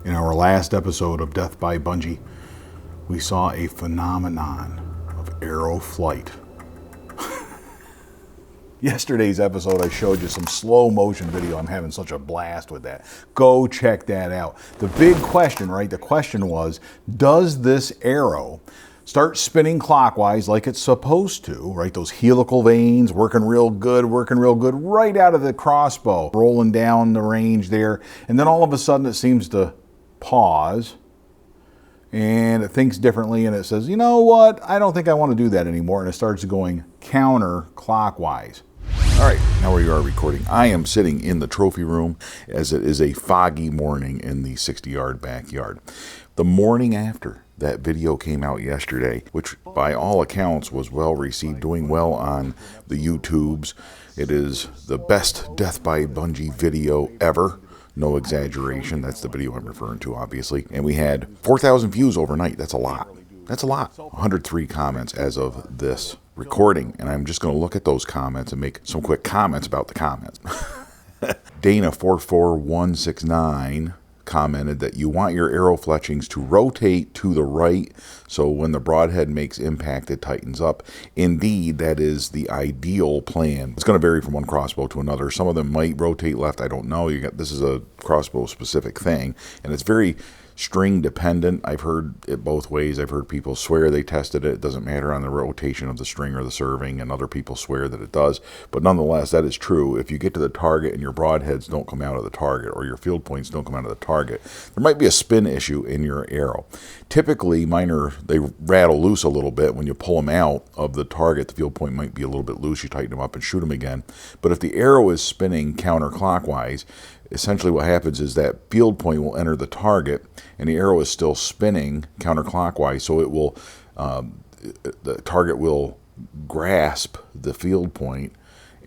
In our last episode of Death by Bunjie, we saw a phenomenon of arrow flight. Yesterday's episode, I showed you some slow motion video. I'm having such a blast with that. Go check that out. The big question, right? The question was, does this arrow start spinning clockwise like it's supposed to, right? Those helical veins working real good right out of the crossbow, rolling down the range there. And then all of a sudden it seems to pause and it thinks differently and it says, you know what? I don't think I want to do that anymore. And it starts going counterclockwise. All right, now we are recording. I am sitting in the trophy room as it is a foggy morning in the 60-yard backyard. The morning after that video came out yesterday, which by all accounts was well received, doing well on the YouTubes. It is the best Death by Bunjie video ever. No exaggeration. That's the video I'm referring to, obviously. And we had 4,000 views overnight. That's a lot. That's a lot. 103 comments as of this recording. And I'm just going to look at those comments and make some quick comments about the comments. Dana44169 commented that you want your arrow fletchings to rotate to the right so when the broadhead makes impact it tightens up. Indeed, that is the ideal plan. It's going to vary from one crossbow to another. Some of them might rotate left, I don't know. This is a crossbow specific thing, and it's very string dependent. I've heard it both ways. I've heard people swear they tested it. It doesn't matter on the rotation of the string or the serving, and other people swear that it does. But nonetheless, that is true. If you get to the target and your broadheads don't come out of the target or your field points don't come out of the target, there might be a spin issue in your arrow. Typically, they rattle loose a little bit. When you pull them out of the target, the field point might be a little bit loose. You tighten them up and shoot them again. But if the arrow is spinning counterclockwise, essentially what happens is that field point will enter the target and the arrow is still spinning counterclockwise, so it will the target will grasp the field point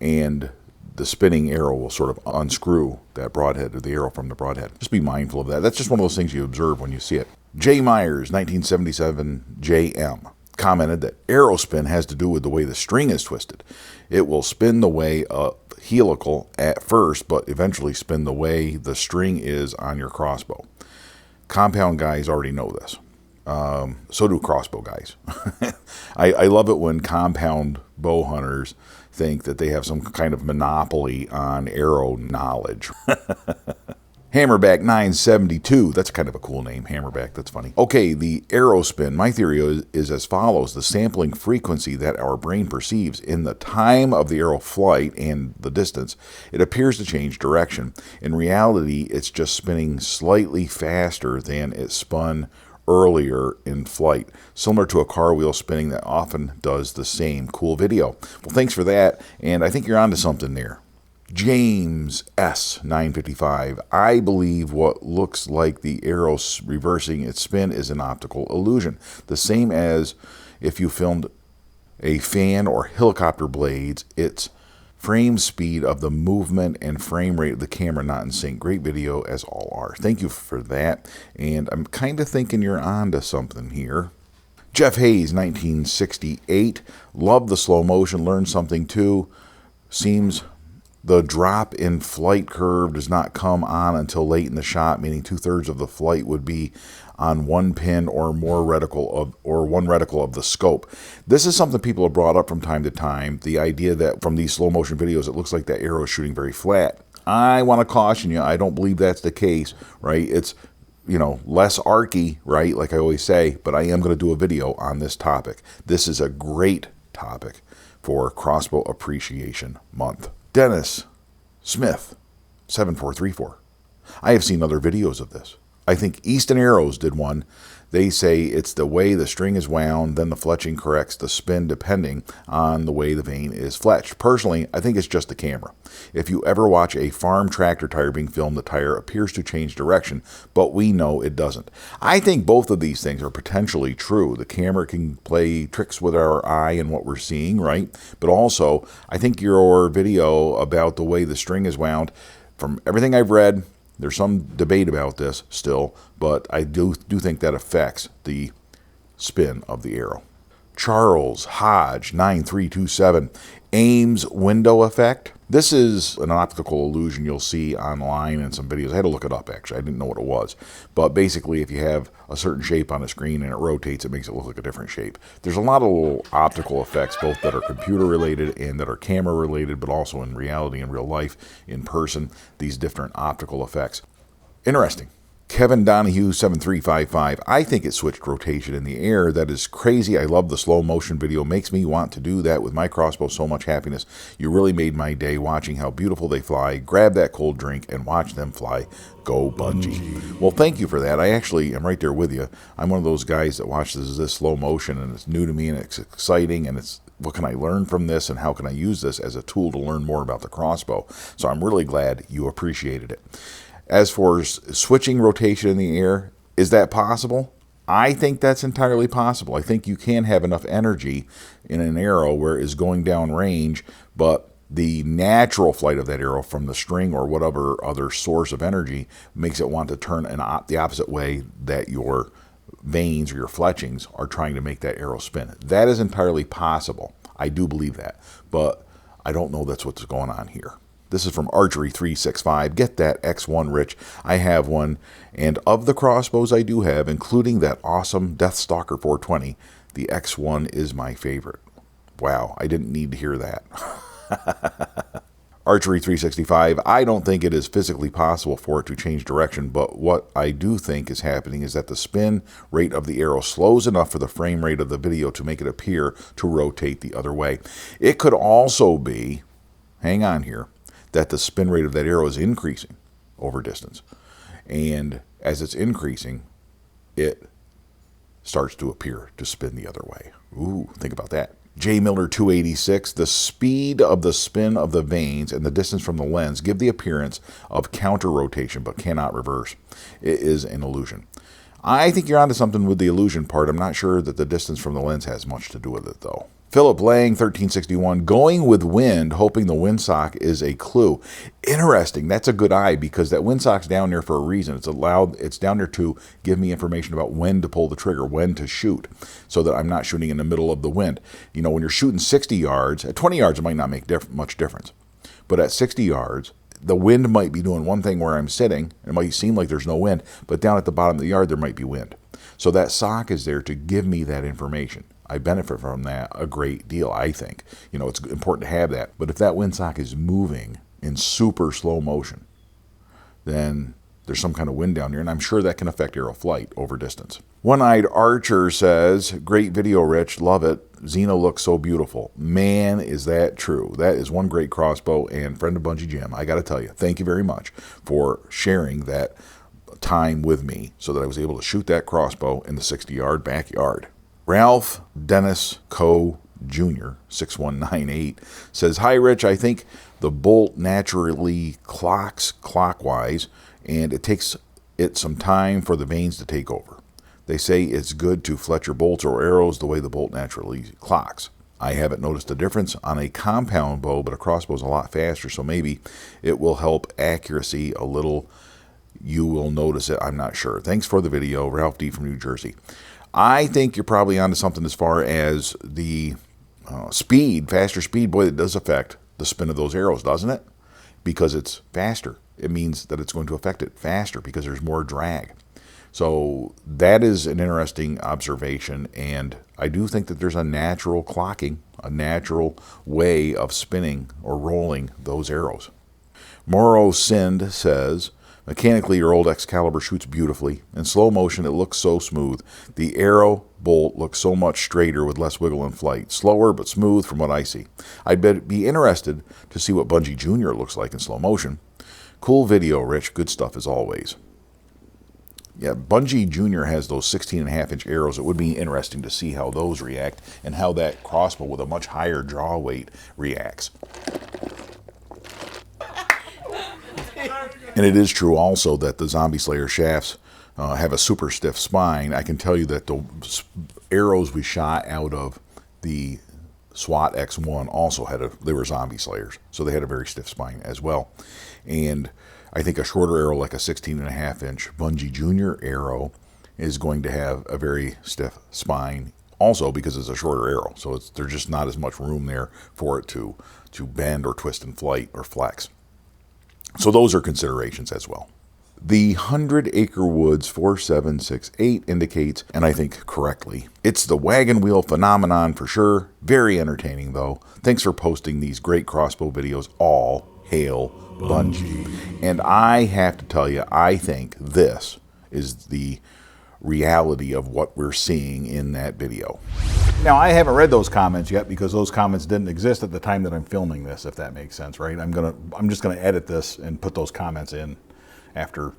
and the spinning arrow will sort of unscrew that broadhead or the arrow from the broadhead. Just be mindful of that. That's just one of those things you observe when you see it. J. Myers, 1977 JM, commented that arrow spin has to do with the way the string is twisted. It will spin the way helical at first, but eventually spin the way the string is on your crossbow. Compound guys already know this. So do crossbow guys. I love it when compound bow hunters think that they have some kind of monopoly on arrow knowledge. Hammerback 972, that's kind of a cool name, Hammerback, that's funny. Okay, the arrow spin, my theory is as follows. The sampling frequency that our brain perceives in the time of the arrow flight and the distance, it appears to change direction. In reality, it's just spinning slightly faster than it spun earlier in flight, similar to a car wheel spinning that often does the same. Cool video. Well, thanks for that, and I think you're onto something there. James S. 955. I believe what looks like the arrow reversing its spin is an optical illusion. The same as if you filmed a fan or helicopter blades, it's frame speed of the movement and frame rate of the camera not in sync. Great video as all are. Thank you for that. And I'm kind of thinking you're onto something here. Jeff Hayes, 1968. Love the slow motion. Learned something too. Seems the drop in flight curve does not come on until late in the shot, meaning 2/3 of the flight would be on one pin or more reticle one reticle of the scope. This is something people have brought up from time to time. The idea that from these slow motion videos, it looks like that arrow is shooting very flat. I want to caution you. I don't believe that's the case, right? It's, less archy, right? Like I always say, but I am going to do a video on this topic. This is a great topic for Crossbow Appreciation Month. Dennis Smith, 7434. I have seen other videos of this. I think Easton Arrows did one. They say it's the way the string is wound, then the fletching corrects the spin depending on the way the vein is fletched. Personally, I think it's just the camera. If you ever watch a farm tractor tire being filmed, the tire appears to change direction, but we know it doesn't. I think both of these things are potentially true. The camera can play tricks with our eye and what we're seeing, right? But also, I think your video about the way the string is wound, from everything I've read, there's some debate about this still, but I do think that affects the spin of the arrow. Charles Hodge 9327, Ames window effect. This is an optical illusion you'll see online in some videos. I had to look it up, actually. I didn't know what it was. But basically, if you have a certain shape on a screen and it rotates, it makes it look like a different shape. There's a lot of little optical effects, both that are computer related and that are camera related, but also in reality, in real life, in person, these different optical effects. Interesting. Kevin Donahue 7355, I think it switched rotation in the air. That is crazy. I love the slow motion video. Makes me want to do that with my crossbow. So much happiness. You really made my day watching how beautiful they fly. Grab that cold drink and watch them fly. Go Bunjie. Well, thank you for that. I actually am right there with you. I'm one of those guys that watches this slow motion and it's new to me and it's exciting and it's what can I learn from this and how can I use this as a tool to learn more about the crossbow. So I'm really glad you appreciated it. As for switching rotation in the air, is that possible? I think that's entirely possible. I think you can have enough energy in an arrow where it is going down range, but the natural flight of that arrow from the string or whatever other source of energy makes it want to turn the opposite way that your vanes or your fletchings are trying to make that arrow spin. That is entirely possible. I do believe that, but I don't know that's what's going on here. This is from Archery 365. Get that X1, Rich. I have one. And of the crossbows I do have, including that awesome Deathstalker 420, the X1 is my favorite. Wow, I didn't need to hear that. Archery 365, I don't think it is physically possible for it to change direction, but what I do think is happening is that the spin rate of the arrow slows enough for the frame rate of the video to make it appear to rotate the other way. It could also be, hang on here, that the spin rate of that arrow is increasing over distance. And as it's increasing, it starts to appear to spin the other way. Ooh, think about that. J. Miller 286, the speed of the spin of the vanes and the distance from the lens give the appearance of counter rotation, but cannot reverse. It is an illusion. I think you're onto something with the illusion part. I'm not sure that the distance from the lens has much to do with it, though. Philip Lang, 1361, going with wind, hoping the windsock is a clue. Interesting. That's a good eye because that windsock's down there for a reason. It's down there to give me information about when to pull the trigger, when to shoot, so that I'm not shooting in the middle of the wind. You know, when you're shooting 60 yards, at 20 yards it might not make much difference. But at 60 yards, the wind might be doing one thing where I'm sitting. It might seem like there's no wind, but down at the bottom of the yard there might be wind. So that sock is there to give me that information. I benefit from that a great deal, I think. You know, it's important to have that. But if that windsock is moving in super slow motion, then there's some kind of wind down here, and I'm sure that can affect arrow flight over distance. One-Eyed Archer says, great video, Rich. Love it. Xeno looks so beautiful. Man, is that true. That is one great crossbow, and Friend of Bunjie Jim, I got to tell you, thank you very much for sharing that time with me so that I was able to shoot that crossbow in the 60-yard backyard. Ralph Dennis Coe Jr., 6198, says, hi, Rich. I think the bolt naturally clocks clockwise, and it takes it some time for the vanes to take over. They say it's good to fletch your bolts or arrows the way the bolt naturally clocks. I haven't noticed a difference on a compound bow, but a crossbow is a lot faster, so maybe it will help accuracy a little. You will notice it. I'm not sure. Thanks for the video. Ralph D. from New Jersey. I think you're probably onto something as far as the speed, faster speed. Boy, it does affect the spin of those arrows, doesn't it? Because it's faster. It means that it's going to affect it faster because there's more drag. So that is an interesting observation, and I do think that there's a natural clocking, a natural way of spinning or rolling those arrows. Moro Sind says, mechanically, your old Excalibur shoots beautifully. In slow motion, it looks so smooth. The arrow bolt looks so much straighter with less wiggle in flight. Slower, but smooth from what I see. I'd be interested to see what Bunjie Jr. looks like in slow motion. Cool video, Rich. Good stuff as always. Yeah, Bunjie Jr. has those 16.5-inch arrows. It would be interesting to see how those react and how that crossbow with a much higher draw weight reacts. And it is true also that the Zombie Slayer shafts have a super stiff spine. I can tell you that the arrows we shot out of the SWAT X1 also they were Zombie Slayers, so they had a very stiff spine as well. And I think a shorter arrow like a 16.5-inch Bunjie Jr. arrow is going to have a very stiff spine Also because it's a shorter arrow, so there's just not as much room there for it to bend or twist in flight or flex. So those are considerations as well. The 100 Acre Woods 4768 indicates, and I think correctly, it's the wagon wheel phenomenon for sure. Very entertaining though. Thanks for posting these great crossbow videos. All hail Bunjie. And I have to tell you, I think this is the reality of what we're seeing in that video. Now, I haven't read those comments yet because those comments didn't exist at the time that I'm filming this, if that makes sense, right? I'm just gonna edit this and put those comments in after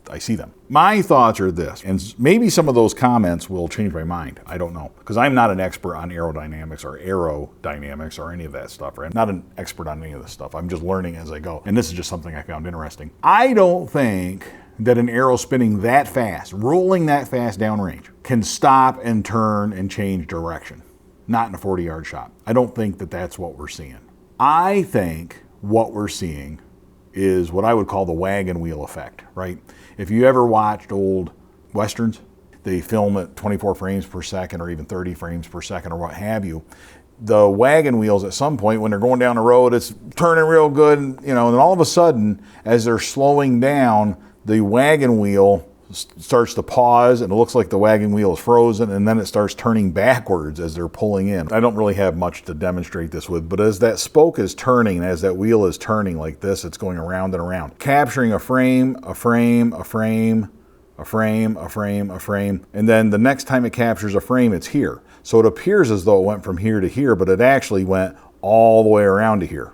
I see them. My thoughts are this, and maybe some of those comments will change my mind. I don't know, because I'm not an expert on aerodynamics or any of that stuff, right? I'm not an expert on any of this stuff. I'm just learning as I go, and this is just something I found interesting. I don't think that an arrow spinning that fast, rolling that fast downrange, can stop and turn and change direction. Not in a 40-yard shot. I don't think that that's what we're seeing. I think what we're seeing is what I would call the wagon wheel effect, right? If you ever watched old Westerns, they film at 24 frames per second or even 30 frames per second or what have you. The wagon wheels at some point when they're going down the road, it's turning real good, and then all of a sudden, as they're slowing down, the wagon wheel starts to pause and it looks like the wagon wheel is frozen, and then it starts turning backwards as they're pulling in. I don't really have much to demonstrate this with, but as that spoke is turning, as that wheel is turning like this, it's going around and around, capturing a frame, a frame, a frame, a frame, a frame, a frame, and then the next time it captures a frame, it's here. So it appears as though it went from here to here, but it actually went all the way around to here.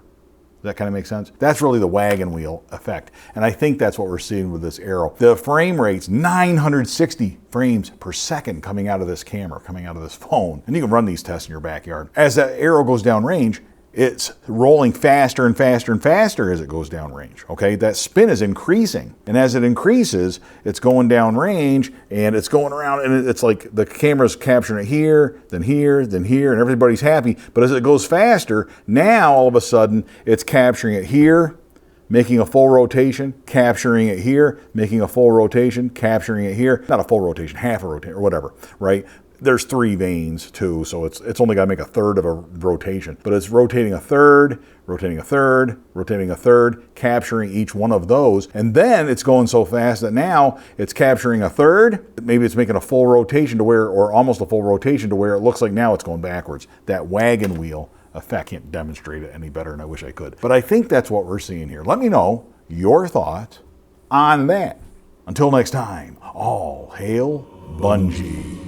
Does that kind of make sense? That's really the wagon wheel effect. And I think that's what we're seeing with this arrow. The frame rate's 960 frames per second coming out of this camera, coming out of this phone. And you can run these tests in your backyard. As that arrow goes down range, it's rolling faster and faster and faster as it goes down range, okay? That spin is increasing. And as it increases, it's going down range and it's going around, and it's like the camera's capturing it here, then here, then here, and everybody's happy. But as it goes faster, now all of a sudden it's capturing it here, making a full rotation, capturing it here, making a full rotation, capturing it here. Not a full rotation, half a rotation, or whatever, right? There's 3 vanes too, so it's only got to make a third of a rotation. But it's rotating a third, rotating a third, rotating a third, capturing each one of those. And then it's going so fast that now it's capturing a third. Maybe it's making a full rotation to where, or almost a full rotation to where it looks like now it's going backwards. That wagon wheel effect, I can't demonstrate it any better, and I wish I could. But I think that's what we're seeing here. Let me know your thoughts on that. Until next time, all hail Bunjie.